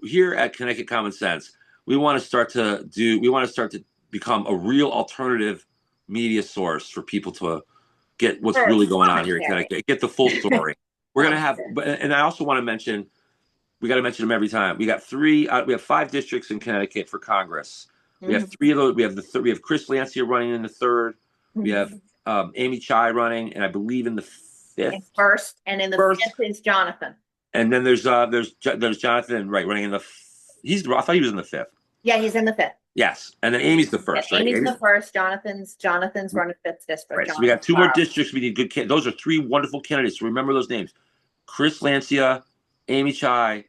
here at Connecticut Common Sense, we want to start to become a real alternative media source for people to get what's really going on here in Connecticut, get the full story. We're going to have, and I also want to mention, we got to mention them every time. We have 5 districts in Connecticut for Congress. We have 3 of those. We have Chris Lancia running in the 3rd. We have Amy Chai running, and I believe in the 5th. First, and in the 5th is Jonathan. And then there's Jonathan, right, running in the. I thought he was in the 5th. Yeah, he's in the 5th. Yes, and then Amy's the 1st. Yeah, Amy's the 1st. Jonathan's running 5th district. Right, so we got 2 more districts. We need good candidates. Those are 3 wonderful candidates. So remember those names: Chris Lancia, Amy Chai,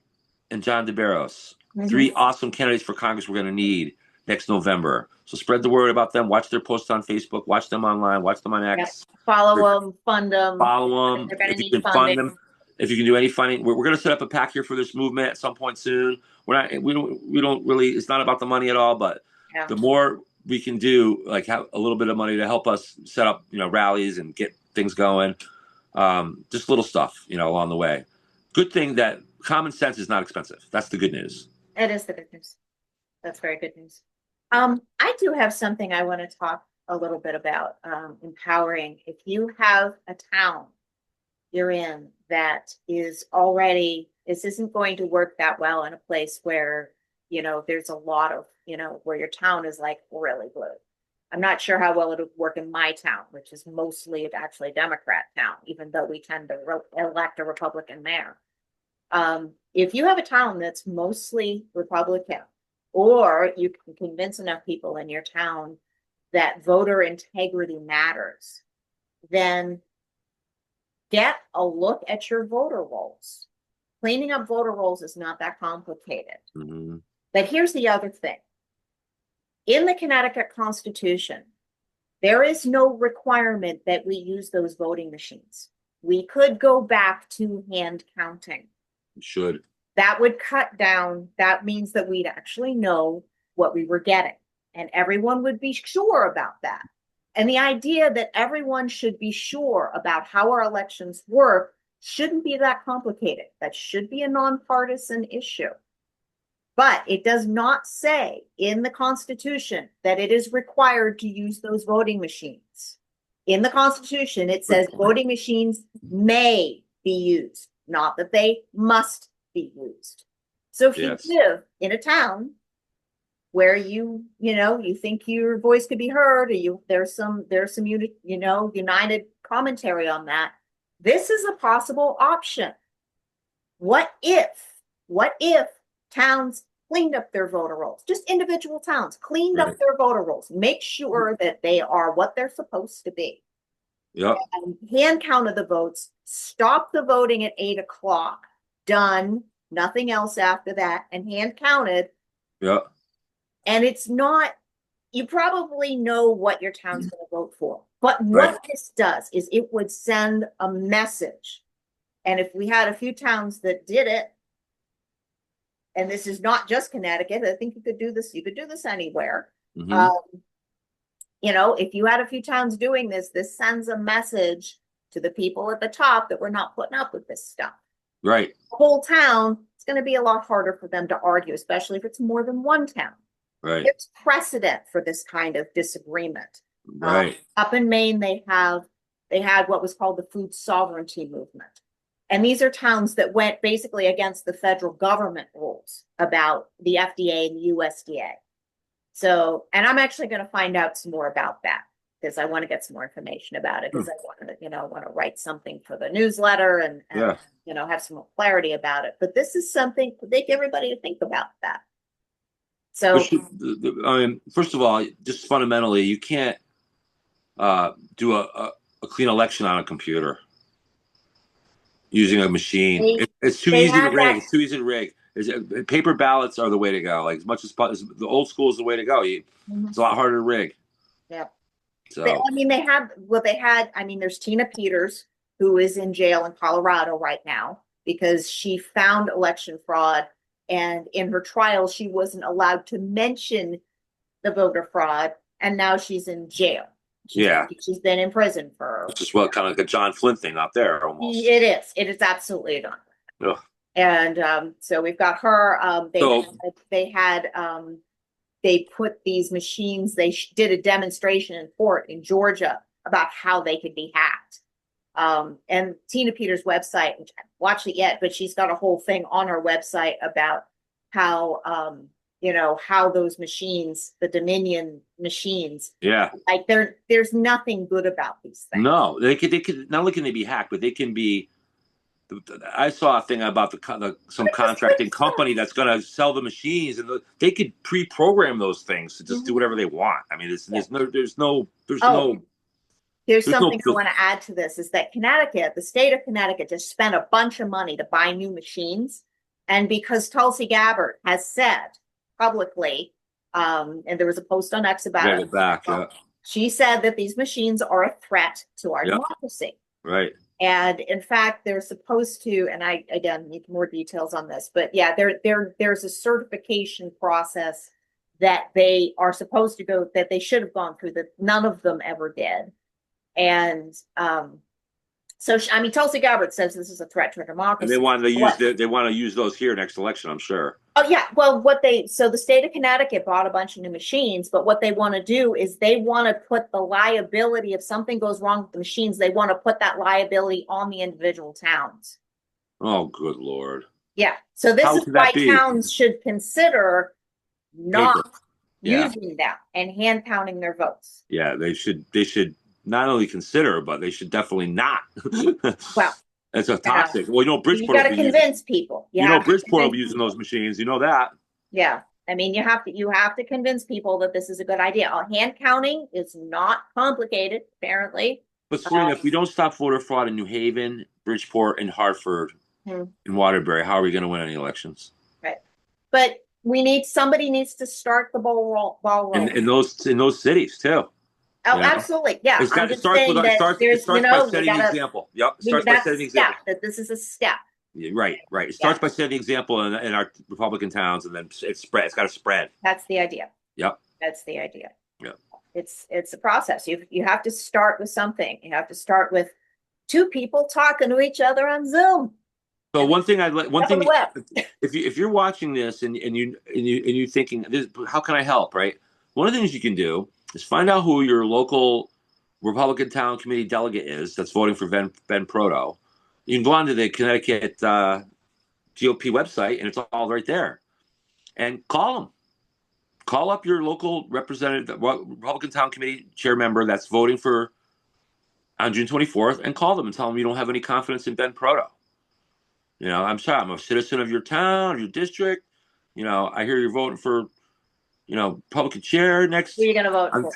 and John DeBarros. 3 awesome candidates for Congress we're going to need next November. So spread the word about them. Watch their posts on Facebook. Watch them online. Watch them on X. Yeah. Follow them. Fund them. Follow them. They're going to need funding. If you can do any funding, we're going to set up a PAC here for this movement at some point soon. We don't really. It's not about the money at all, but the more we can do, like have a little bit of money to help us set up, rallies and get things going. Just little stuff, along the way. Good thing that common sense is not expensive. That's the good news. It is the good news. That's very good news. I do have something I want to talk a little bit about empowering. If you have a town you're in that is already, this isn't going to work that well in a place where, there's a lot of, where your town is like really blue. I'm not sure how well it would work in my town, which is mostly actually a Democrat town, even though we tend to elect a Republican mayor. If you have a town that's mostly Republican, or you can convince enough people in your town that voter integrity matters, then get a look at your voter rolls. Cleaning up voter rolls is not that complicated. But here's the other thing. In the Connecticut Constitution, there is no requirement that we use those voting machines. We could go back to hand counting. We should. That would cut down, that means that we'd actually know what we were getting. And everyone would be sure about that. And the idea that everyone should be sure about how our elections work shouldn't be that complicated. That should be a nonpartisan issue. But it does not say in the Constitution that it is required to use those voting machines. In the Constitution, it says voting machines may be used, not that they must be used. So if you live in a town where you think your voice could be heard, or there's some united commentary on that, this is a possible option. What if towns cleaned up their voter rolls? Just individual towns cleaned up their voter rolls. Make sure that they are what they're supposed to be. Yeah. And hand counted the votes. Stop the voting at 8 o'clock. Done. Nothing else after that. And hand counted. Yeah. And it's not, you probably know what your town's going to vote for. But what this does is it would send a message. And if we had a few towns that did it, and this is not just Connecticut, I think you could do this anywhere. If you had a few towns doing this, this sends a message to the people at the top that we're not putting up with this stuff. Right. The whole town, it's going to be a lot harder for them to argue, especially if it's more than one town. Right. There's precedent for this kind of disagreement. Right. Up in Maine, they have they had what was called the food sovereignty movement. And these are towns that went basically against the federal government rules about the FDA and the USDA. So, and I'm actually going to find out some more about that because I want to get some more information about it because I want to, want to write something for the newsletter and have some more clarity about it. But this is something to make everybody to think about that. So, first of all, just fundamentally, you can't do a clean election on a computer using a machine. It's too easy to rig. It's too easy to rig. Paper ballots are the way to go. Like as much as the old school is the way to go. It's a lot harder to rig. Yeah. So there's Tina Peters, who is in jail in Colorado right now because she found election fraud, and in her trial she wasn't allowed to mention the voter fraud, and now she's in jail. She's been in prison for. Which is what kind of like a John Flynn thing out there almost. It is. It is absolutely a John Flynn. Ugh. And so we've got her. They put these machines. They did a demonstration in court in Georgia about how they could be hacked. And Tina Peters' website, which I haven't watched it yet, but she's got a whole thing on her website about how how those machines, the Dominion machines, like there's nothing good about these things. No, they could not only can they be hacked, but they can be. I saw a thing about some contracting company that's going to sell the machines, and they could pre-program those things to just do whatever they want. I mean, there's something I want to add to this is that the state of Connecticut, just spent a bunch of money to buy new machines, and because Tulsi Gabbard has said publicly, and there was a post on X about it. She said that these machines are a threat to our democracy. Right. And in fact, they're supposed to, and I, again, need more details on this, but yeah, there's a certification process that they are supposed to go, that they should have gone through, that none of them ever did. And Tulsi Gabbard says this is a threat to our democracy. And they want to use those here next election, I'm sure. Oh yeah, well, so the state of Connecticut bought a bunch of new machines, but what they want to do is they want to put the liability, if something goes wrong with the machines, they want to put that liability on the individual towns. Oh, good Lord. Yeah, so this is why towns should consider not using them and hand counting their votes. Yeah, they should not only consider, but they should definitely not. Well, it's a toxic. Well, Bridgeport. You got to convince people. Bridgeport will be using those machines. You know that. Yeah, I mean, you have to convince people that this is a good idea. Hand counting is not complicated, apparently. But Serena, if we don't stop voter fraud in New Haven, Bridgeport, and Hartford, and Waterbury, how are we going to win any elections? Right, but somebody needs to start the ball rolling in those cities too. Oh, absolutely. Yeah. It starts by setting the example. Yep. It starts by setting the example. That this is a step. Right. It starts by setting the example in our Republican towns, and then it's got to spread. That's the idea. Yep. That's the idea. Yep. It's a process. You have to start with something. You have to start with two people talking to each other on Zoom. So if you're watching this and you're thinking, how can I help? Right. One of the things you can do is find out who your local Republican Town Committee delegate is that's voting for Ben Proto. You can go onto the Connecticut GOP website, and it's all right there. And call them. Call up your local representative, Republican Town Committee chair member that's voting for on June 24th, and call them and tell them you don't have any confidence in Ben Proto. I'm sorry, I'm a citizen of your town, of your district. I hear you're voting for Republican chair next. Who are you going to vote for?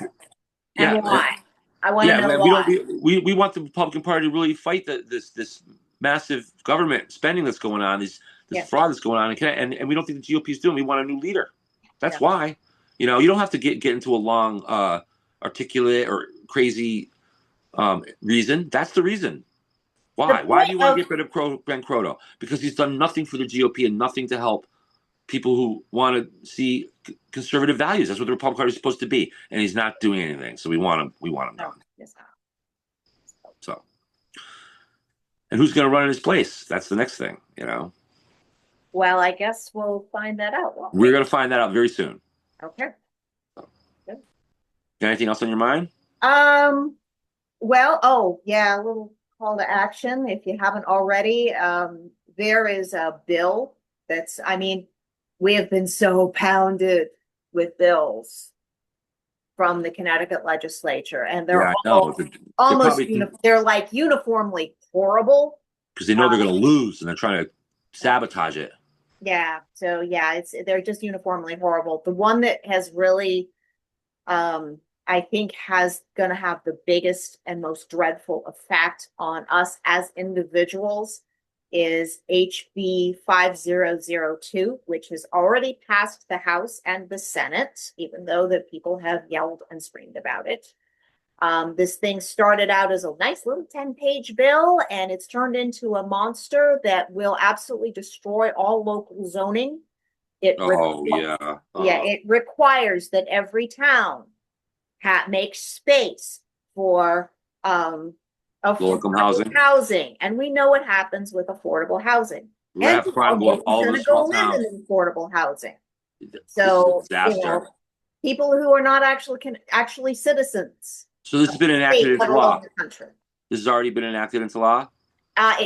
And why? I want to know why. We want the Republican Party to really fight this massive government spending that's going on, this fraud that's going on, and we don't think the GOP is doing. We want a new leader. That's why. You don't have to get into a long, articulate or crazy reason. That's the reason. Why? Why do you want to get rid of Ben Proto? Because he's done nothing for the GOP and nothing to help people who want to see conservative values. That's what the Republican Party is supposed to be, and he's not doing anything. So we want him done. So, and who's going to run in his place? That's the next thing, Well, I guess we'll find that out. We're going to find that out very soon. Okay. So. Good. Anything else on your mind? Well, oh, yeah, a little call to action if you haven't already. There is a bill that's, I mean, we have been so pounded with bills from the Connecticut legislature, and Yeah, they're I know. all They're almost, probably they're like uniformly horrible. because they know they're going to lose and they're trying to sabotage it. Yeah, so yeah, they're just uniformly horrible. The one that has really I think has going to have the biggest and most dreadful effect on us as individuals is HB 5002, which has already passed the House and the Senate, even though the people have yelled and screamed about it. This thing started out as a nice little 10-page bill, and it's turned into a monster that will absolutely destroy all local zoning. Oh yeah. Yeah, it requires that every town make space for Low income affordable housing. housing. And we know what happens with affordable housing. We're gonna And have crime go up nobody's all over going the to go small live towns. in affordable housing. This is a So, disaster. people who are not actually citizens So this has been enacted let into alone law. the country. This has already been enacted into law.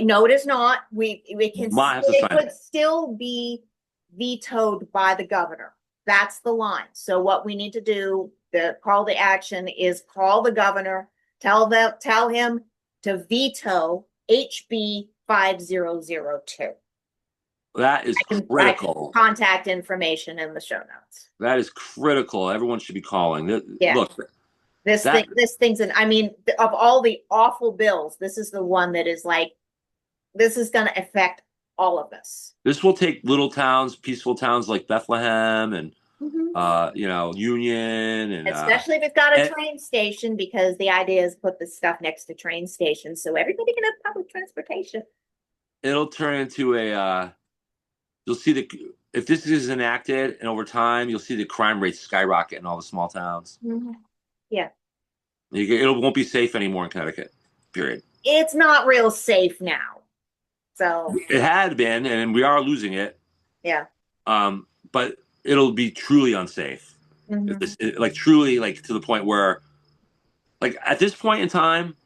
No, it is not. It Sign could still be vetoed by the governor. That's the line. So what we need to do, the call to action is call the governor, tell him to veto HB 5002. That is critical. Contact information in the show notes. That is critical. Everyone should be calling. Yeah. Look, this thing's I mean, of all the awful bills, this is the one that is like, this is going to affect all of us. This will take little towns, peaceful towns like Bethlehem and Union, and especially if it's got a train station, because the idea is put this stuff next to train stations so everybody can have public transportation. It'll turn into you'll see if this is enacted and over time, you'll see the crime rates skyrocket in all the small towns. Mm-hmm. Yeah. It won't be safe anymore in Connecticut, period. It's not real safe now. So it had been, and we are losing it. Yeah. But it'll be truly unsafe. Mm-hmm. Truly, to the point where, at this point in time,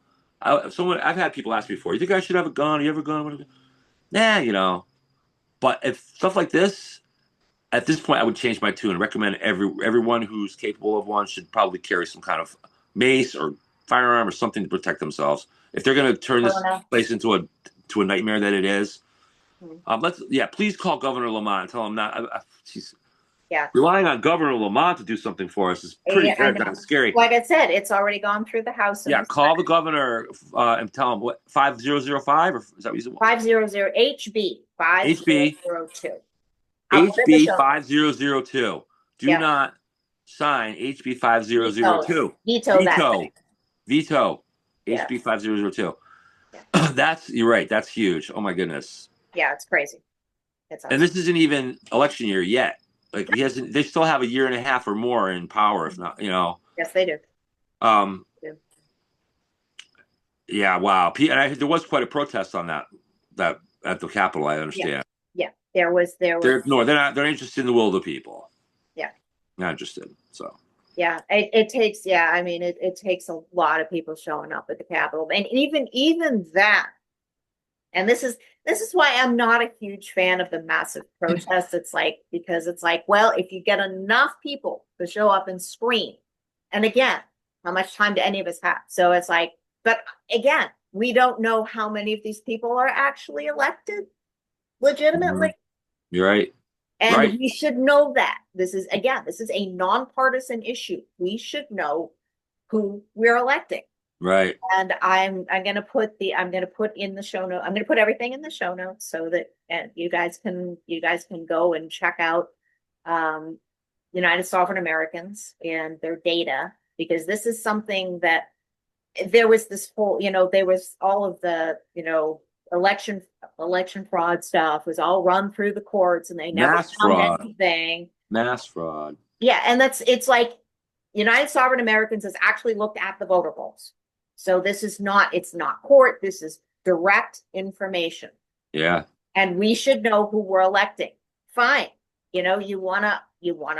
I've had people ask me before, you think I should have a gun? Are you ever a gun? Nah, But if stuff like this, at this point, I would change my tune and recommend everyone who's capable of one should probably carry some kind of mace or firearm or something to protect themselves. If they're going to turn this place into a nightmare that it is, please call Governor Lamont and tell him not. Relying on Governor Lamont to do something for us is pretty scary. Like I said, it's already gone through the House. Call the governor and tell him what 5005 or is that what you said? 500 HB 5002. HB 5002. Do not sign HB 5002. Veto HB 5002. You're right. That's huge. Oh my goodness. Yeah, it's crazy. And this isn't even election year yet. They still have a year and a half or more in power, if not, Yes, they do. Yeah, wow. And there was quite a protest on that at the Capitol, I understand. Yeah. There was. They're not interested in the will of the people. Yeah. Not interested. So. Yeah, it takes. Yeah, I mean, it takes a lot of people showing up at the Capitol, and even that. And this is why I'm not a huge fan of the massive protests. Because it's like, well, if you get enough people to show up and scream, and again, how much time do any of us have? So it's like, but again, we don't know how many of these people are actually elected legitimately. Mm-hmm. You're right. And we should know that. This is a nonpartisan issue. We should know who we're electing. Right. And I'm going to put in the show note. I'm going to put everything in the show notes so that you guys can go and check out United Sovereign Americans and their data, because this is something that there was this whole, there was all of the, election fraud stuff was all run through the courts, and they never found anything. Mass fraud. Yeah, and it's like United Sovereign Americans has actually looked at the voter rolls. So it's not court, this is direct information. Yeah. And we should know who we're electing. Fine. You wanna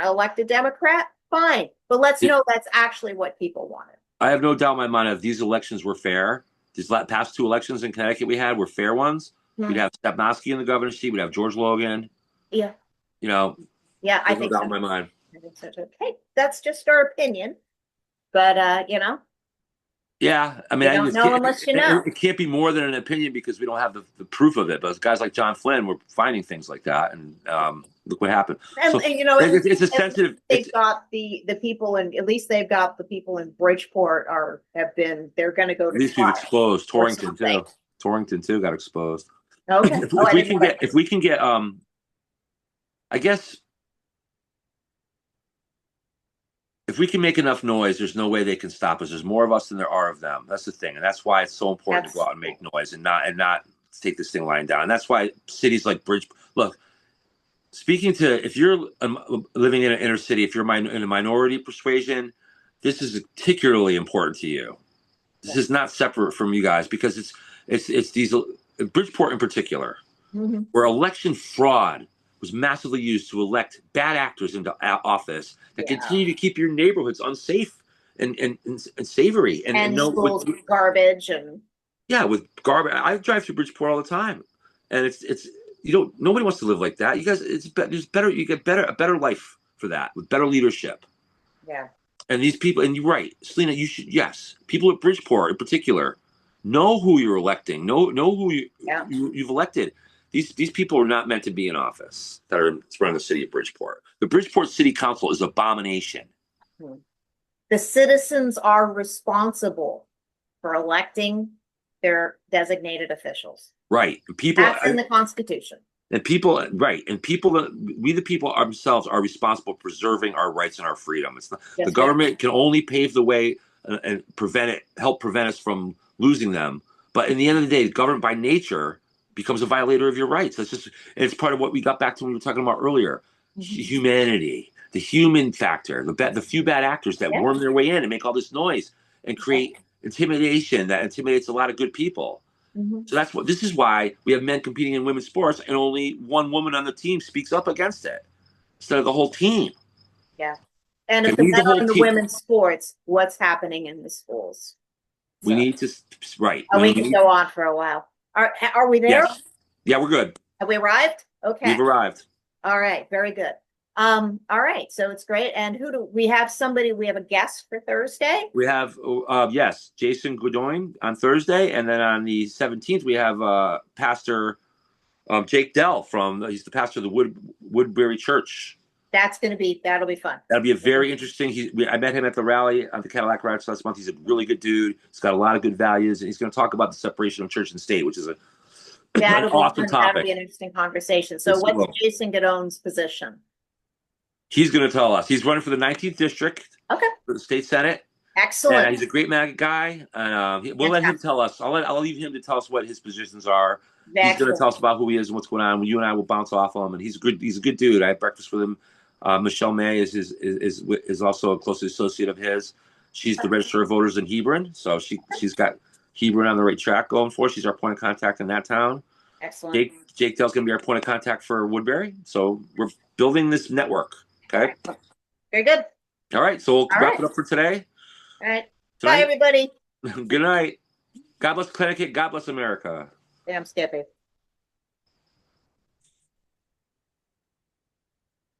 elect a Democrat? Fine. But let's know that's actually what people wanted. I have no doubt in my mind if these elections were fair, these past 2 elections in Connecticut we had were fair ones. We'd have Stepnoski in the governor's seat. We'd have George Logan. Yeah. You know, Yeah, I there's no think doubt so. in my mind. I think so too. Hey, that's just our opinion, but Yeah, I mean, you don't know unless you know. it can't be more than an opinion because we don't have the proof of it. But guys like John Flynn were finding things like that, and look what happened. And, So it's a sensitive. They've got the people, and at least they've got the people in Bridgeport they're going to go At to least we've trial exposed or Torrington something. too. Torrington too got exposed. Okay. If we can get, I guess if we can make enough noise, there's no way they can stop us. There's more of us than there are of them. That's the thing, and that's why it's so important to go out and make noise and not take this thing lying down. And that's why cities like Bridgeport. Look, speaking to if you're living in an inner city, if you're in a minority persuasion, this is particularly important to you. This is not separate from you guys because it's these Bridgeport in particular, where election fraud was massively used to elect bad actors into office that continue to keep your neighborhoods unsafe and savory and schools with garbage and with garbage. I drive through Bridgeport all the time, and it's nobody wants to live like that. You guys, there's better. You get a better life for that with better leadership. Yeah. And these people, and you're right, Selena, you should, yes, people at Bridgeport in particular, know who you're electing, know who you've elected. These people are not meant to be in office that are running the city of Bridgeport. The Bridgeport City Council is an abomination. The citizens are responsible for electing their designated officials. Right. That's in the Constitution. And people, we the people ourselves are responsible for preserving our rights and our freedom. The government can only pave the way and help prevent us from losing them. But in the end of the day, the government by nature becomes a violator of your rights. It's part of what we got back to when we were talking about earlier. Humanity, the human factor, the few bad actors that worm their way in and make all this noise and create intimidation that intimidates a lot of good people. So this is why we have men competing in women's sports and only one woman on the team speaks up against it instead of the whole team. Yeah. And if the men are in the women's sports, what's happening in the schools? We need to, right. We can go on for a while. Are we there? Yes. Yeah, we're good. Have we arrived? Okay. We've arrived. All right. Very good. All right. So it's great. And who do we have? We have a guest for Thursday. We have, yes, Jason Godoyne on Thursday. And then on the 17th, we have Pastor Jake Dell he's the pastor of the Woodbury Church. That'll be fun. That'll be a very interesting. I met him at the rally at the Cadillac Rally last month. He's a really good dude. He's got a lot of good values, and he's going to talk about the separation of church and state, which is an awesome topic. That'll be an interesting conversation. So, what's Jason Godoyne's position? He's going to tell us. He's running for the 19th district. Okay. For the state senate. Excellent. He's a great guy. We'll let him tell us. I'll leave him to tell us what his positions are. He's going to tell us about who he is and what's going on. You and I will bounce off him, and he's a good dude. I had breakfast with him. Michelle May is also a close associate of his. She's the register of voters in Hebron, so she's got Hebron on the right track going for. She's our point of contact in that town. Excellent. Jake Dell's going to be our point of contact for Woodbury. So we're building this network. Okay. Very good. All right. So we'll wrap it up for today. All right. Bye, everybody. Good night. God bless Connecticut. God bless America. Damn Skippy.